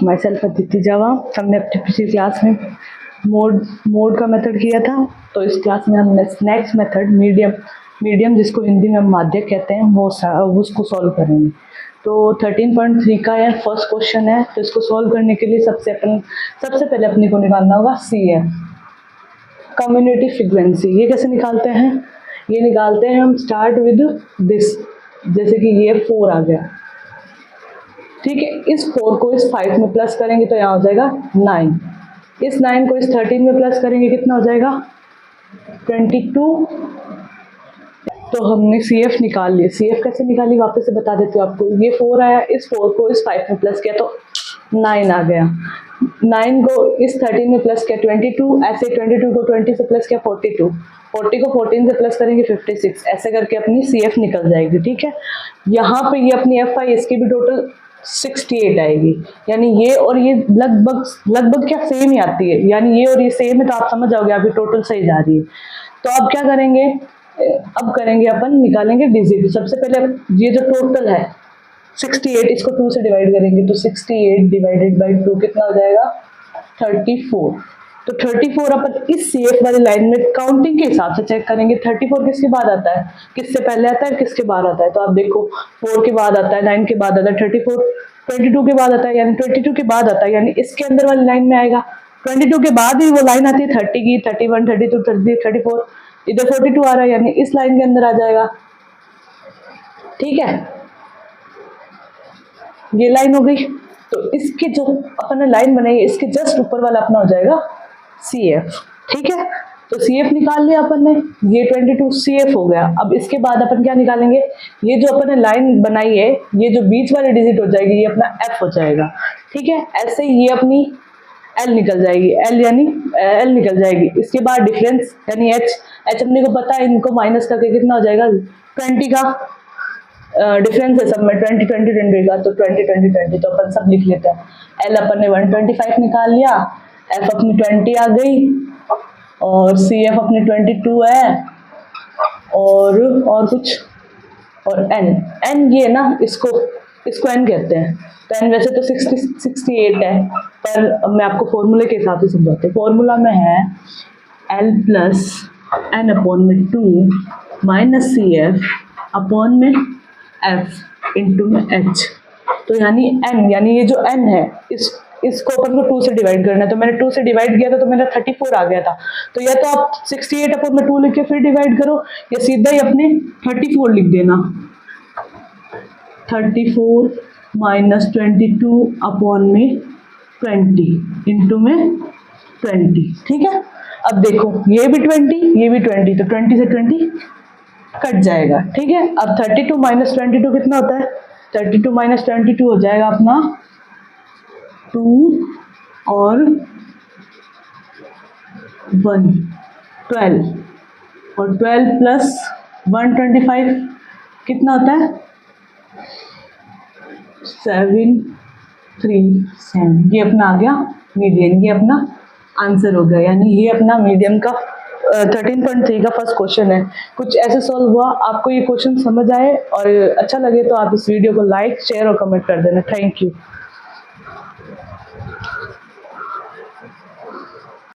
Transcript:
My self Aditi जावा। हमने अपनी पिछली क्लास में मोड का मेथड किया था, तो इस क्लास में हमने नेक्स्ट मेथड मीडियम जिसको हिंदी में हम माध्यक कहते हैं वो उसको सॉल्व करेंगे। तो 13.3 का यह फर्स्ट क्वेश्चन है, तो इसको सॉल्व करने के लिए सबसे पहले अपने को निकालना होगा CF, कम्युनिटी फ्रीक्वेंसी। ये कैसे निकालते हैं? ये निकालते हैं हम स्टार्ट विद दिस, जैसे कि ये 4 आ गया, ठीक है। इस 4 को इस 5 में प्लस करेंगे तो यहाँ हो जाएगा 9। इस 9 को इस 13 में प्लस करेंगे, कितना हो जाएगा 22। तो हमने CF निकाल लिया। CF कैसे निकाली वापस से बता देती हूँ आपको। ये 4 आया, इस 4 को इस 5 में प्लस किया तो 9 आ गया। 9 को इस 13 में प्लस किया 22, ऐसे 22 को 20 से प्लस किया 42, 40 को 14 से प्लस करेंगे 56, ऐसे करके अपनी CF निकल जाएगी, ठीक है। यहाँ पे ये अपनी FI, इसकी भी टोटल 68 आएगी, यानी ये और ये लगभग क्या सेम ही आती है, यानी ये और ये सेम है, तो आप समझ जाओगे आपकी टोटल सही जा रही है। तो अब क्या करेंगे, अब करेंगे अपन निकालेंगे डिजिट। सबसे पहले ये जो टोटल है 68, इसको 2 से डिवाइड करेंगे तो 68 डिवाइडेड बाई 2 कितना हो जाएगा 34। तो 34 अपन इस CF वाली लाइन में काउंटिंग के हिसाब से चेक करेंगे। 34 किसके बाद आता है, किससे पहले आता है, किसके बाद आता है। तो आप देखो 4 के बाद आता है, 9 के बाद आता है, 34 22 के बाद आता है, यानी 22 के बाद आता है, यानी इसके अंदर वाली लाइन में आएगा। 22 के बाद ही वो लाइन आती है 30 की, 31 32 33 34, इधर 42 आ रहा है, यानी इस लाइन के अंदर आ जाएगा, ठीक है। ये लाइन हो गई। तो इसके जो अपन ने लाइन बनाई है, इसके जस्ट ऊपर वाला अपना हो जाएगा CF, ठीक है। तो CF निकाल लिया अपन ने, ये 22 CF हो गया। अब इसके बाद अपन क्या निकालेंगे, ये जो अपन ने लाइन बनाई है, ये जो बीच वाली डिजिट हो जाएगी, ये अपना F हो जाएगा, ठीक है। ऐसे ये अपनी L निकल जाएगी, L निकल जाएगी। इसके बाद डिफरेंस यानी H अपने को पता है, इनको माइनस करके कितना हो जाएगा 20 का डिफरेंस है सब में, 20 का, तो 20 तो अपन सब लिख लेते हैं। L अपन ने 125 निकाल लिया, F अपनी 20 आ गई, और CF अपनी 22 है, और कुछ, और N ये ना, इसको N कहते हैं। तो N वैसे तो 68 है, पर अब मैं आपको फॉर्मूले के हिसाब से समझाती हूँ। फॉर्मूला में है L प्लस N अपॉन में 2 माइनस CF अपॉन में F इंटू में H। तो यानी N, यानी ये जो N है, इसको अपन को 2 से डिवाइड करना है। तो मैंने 2 से डिवाइड किया था तो मेरा 34 आ गया था। तो या तो आप 68 अपॉन में 2 लिख के फिर डिवाइड करो, या सीधा ही अपने 34 लिख देना, 34 माइनस 22 अपॉन में 20 इंटू में 20, ठीक है। अब देखो ये भी 20, ये भी 20, तो 20 से 20 कट जाएगा, ठीक है। अब 32 माइनस 22 कितना होता है, 32 माइनस 22 हो जाएगा अपना 2 और 1 12, और 12 प्लस 125 कितना होता है 737। ये अपना आ गया मीडियन, ये अपना आंसर हो गया, यानी ये अपना मीडियम का 13.3 का फर्स्ट क्वेश्चन है। कुछ ऐसे सॉल्व हुआ। आपको ये क्वेश्चन समझ आए और अच्छा लगे तो आप इस वीडियो को लाइक, शेयर और कमेंट कर देना। Thank you.